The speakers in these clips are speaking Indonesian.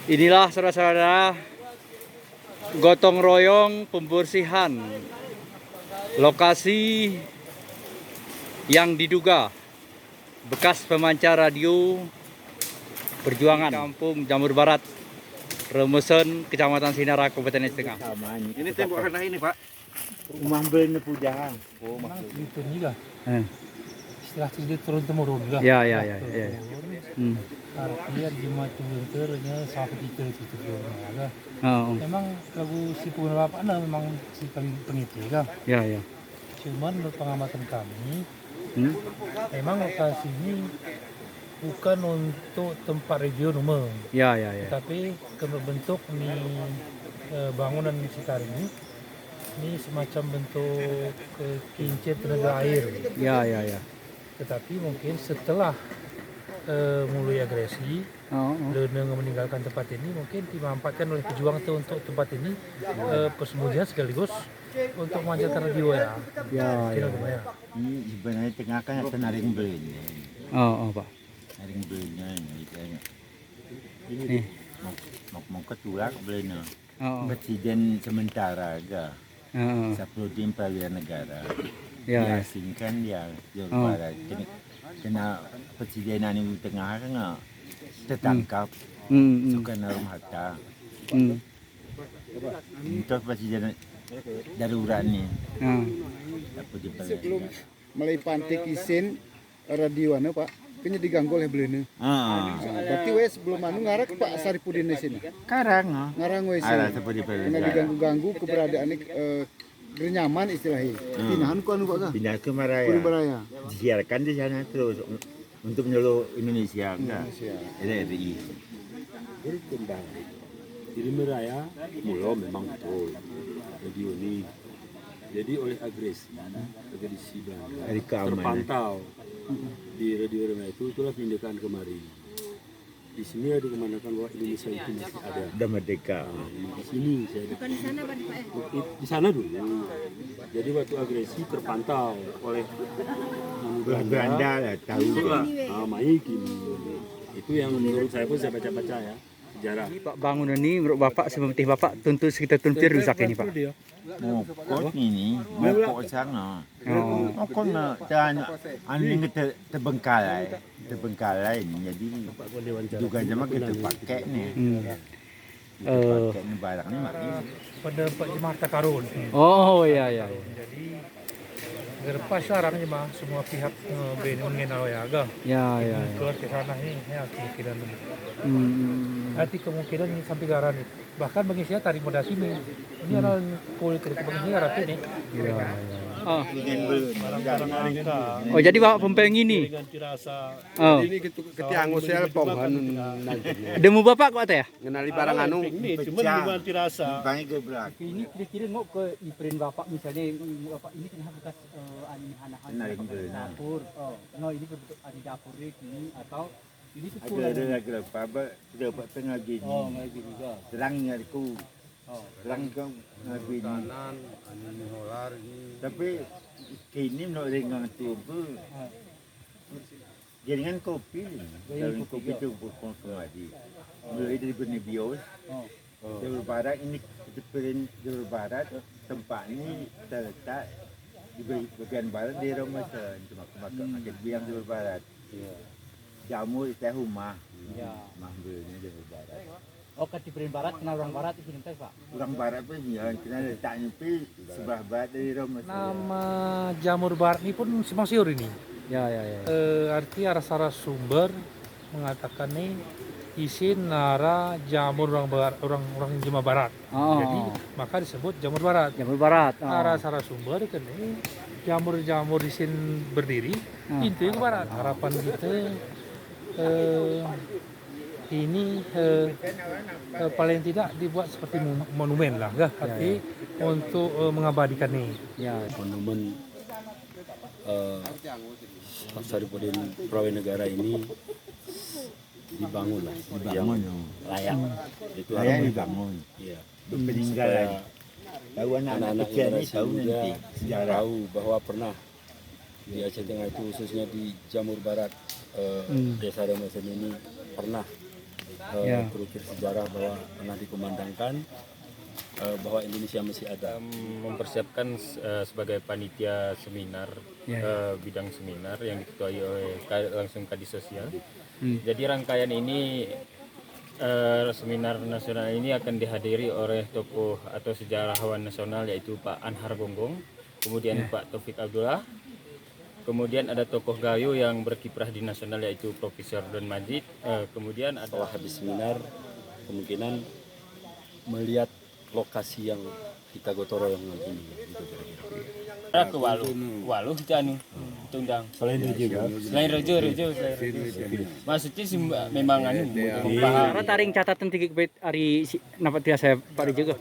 Inilah saudara-saudara gotong royong pembersihan lokasi yang diduga bekas pemancar radio perjuangan Kampung Jamur Barat, Remesen, Kecamatan Sinara, Kabupaten Tengah. Ini tembok rendah ini, Pak. Rumah beli pujaan. Oh, Memang itu juga. Eh. Istilah itu turun temurun juga. Ya. Artinya di matu benternya sampai itu juga. Oh. Memang lagu si Puna Bapak memang si kami pengitir kan. Ya. Cuman menurut pengamatan kami, memang lokasi ini bukan untuk tempat radio rumah, Ya. tapi bentuk bangunan sekitar ini semacam bentuk kincir tenaga air. Ya. Tetapi mungkin setelah mulai agresi, Leuneng meninggalkan tempat ini, mungkin dimanfaatkan oleh pejuang itu untuk tempat ini persembunyian sekaligus untuk memanjatkan radio ya. Ya. Ini sebenarnya tengah kan ada naring belinya. Oh, Pak. Naring belinya ini kayaknya. Ini. Mau ketulak belinya. Oh. Presiden sementara agak. Oh. Saprudin Prawira Negara. Ya. Diasingkan dia Jawa Barat. Kena presidenan ini tengah kan tertangkap. Soekarno Hatta. Untuk presiden darurat ni. Sebelum mulai pantik isin radio Pak, kayaknya diganggu oleh beliau. Berarti wes sebelum ngarang ke Pak Saripudin di sini. Karang. Ngarang wes. Seperti Karena diganggu-ganggu keberadaan nyaman istilahnya. Pinahan ku anu Pak ka? Pindah ke Maraya. Maraya. Disiarkan di sana terus untuk menyeluruh Indonesia enggak? RRI. Jadi kembali di Meraya mula memang betul radio ini jadi oleh agresi Belanda Dari keamanan. terpantau di radio Meraya itulah tindakan kemarin. Di sini ada dikemanakan bahwa Indonesia itu masih ada. Udah merdeka. Di sini saya bukan di sana di sana dulu. Jadi waktu agresi terpantau oleh Belanda lah tahu. Maik ini. Itu yang menurut saya pun saya baca-baca ya sejarah. Pak, bangunan ini menurut Bapak seperti Bapak tentu sekitar tuntir rusak ini, Pak. Mokok ini, mokok sana. Mokok na anu terbengkalai ni. Jadi juga zaman kita pakai ni. Pakai ni barang ni mak. Pada Pak Jemaah Takarun. Oh, ya. Jadi lepas larang jemaah semua pihak mengenal agak. Ya. Keluar ke sana ini ya kemungkinan. Nanti kemungkinan ini sampai garan nih. Bahkan bagi saya tarik modal sini. Ini adalah politik bagi saya rapi nih. Oh. Oh, jadi Bapak pempeng ini. Oh. Ini ketiang usia pomhan Demu Bapak kok ya? ngenali barang anu. Ini cuma diganti rasa. Banyak gebrak. Ini kira-kira ngok ke iprin Bapak misalnya Bapak ini kan bekas anak-anak dapur. Oh, no ini bentuk ada dapur ini atau ini Ada apa? Dapat tengah gini. Oh, kayak gitu juga. Terangnya aku. Terang kau ngapain? Tapi kini nak dengan tu pun. Jaringan kopi. Jaringan kopi tu pun kembali. Mulai dari Benebios. Jalur Barat ini Jalur Barat tempat ini terletak di bagian barat di Remesen. Cuma makan biang Jalur Barat. Jamur teh rumah. Mahbelnya Jalur Barat. Oh, ke Iprin Barat kenal orang Barat itu nanti, Pak. Orang Barat pun ya, kena letaknya pi sebelah barat dari Remesen. Nama Jamur Barat ini pun simpang siur ini. Ya. Arti arah sumber mengatakan nih isin nara jamur orang Jawa Barat. Jadi maka disebut Jamur Barat. Jamur Barat. Arah sumber kan ini jamur isin berdiri pintu ke barat. Harapan kita ini paling tidak dibuat seperti monumen lah, arti untuk mengabadikan ini. Ya. Monumen Pak Saripudin Prawira Negara ini dibangun yang layak. Itu Layak harus dibangun. Iya. Peninggalan. Tahu anak-anak kecil ni tahu nanti sejarah. tahu bahwa pernah di Aceh Tengah itu khususnya di Jamur Barat Desa Remesen ini pernah Ya. berukir sejarah bahwa pernah dikumandangkan bahwa Indonesia masih ada. Mempersiapkan sebagai panitia seminar, bidang seminar yang diketuai oleh langsung Kadis Sosial. Jadi rangkaian ini seminar nasional ini akan dihadiri oleh tokoh atau sejarawan nasional yaitu Pak Anhar Gonggong, kemudian Pak Taufik Abdullah, kemudian ada tokoh Gayo yang berkiprah di nasional yaitu Profesor Don Majid, kemudian ada Setelah habis seminar kemungkinan melihat lokasi yang kita gotong royong ini gitu kira-kira. ke Waluh kita tundang. Selain itu juga. Selain Rejo. Maksudnya sih memang Karena taring catatan tiga bait hari napat dia saya pada juga.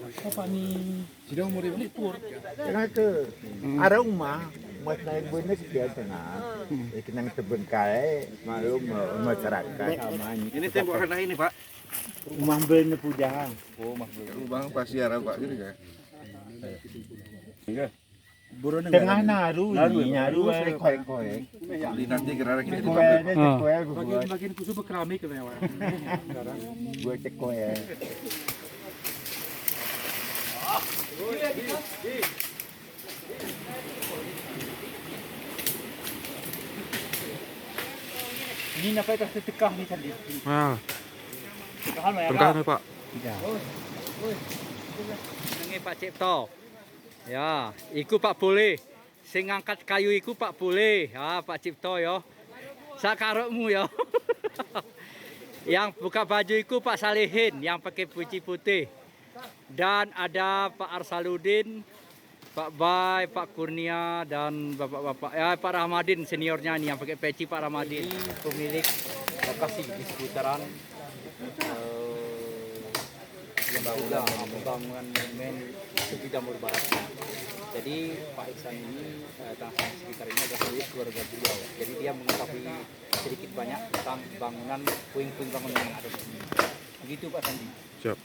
Sudah umur berapa? Karena ke ada rumah buat naik benar biasa nah. Kenang terbengkalai maklum masyarakat aman. Ini tembok rendah ini Pak. Rumah bener pujaan. Bang pasti arah Pak gitu kan. Tengah naru saya korek-korek. Beli nanti kira kita itu Bagian khusus keramik kan ya. gue cek koek. Ini apa itu setekah nih tadi. Berkah nih Pak. Ini Pak Cipto. Ya, iku Pak boleh. Sing ngangkat kayu iku Pak boleh. Ya, Pak Cipto ya. Sakarepmu ya. Yang buka baju iku Pak Salihin yang pakai peci putih. Dan ada Pak Arsaludin, Pak Bay, Pak Kurnia dan bapak-bapak ya Pak Rahmadin seniornya nih yang pakai peci Pak Rahmadin, pemilik lokasi di seputaran pembangunan monumen Suci Jamur Barat. Jadi Pak Iksan ini tentang sekitar ini adalah milik keluarga beliau. Jadi dia mengetahui sedikit banyak tentang bangunan puing-puing bangunan yang ada di sini. Begitu Pak Sandi. Siap.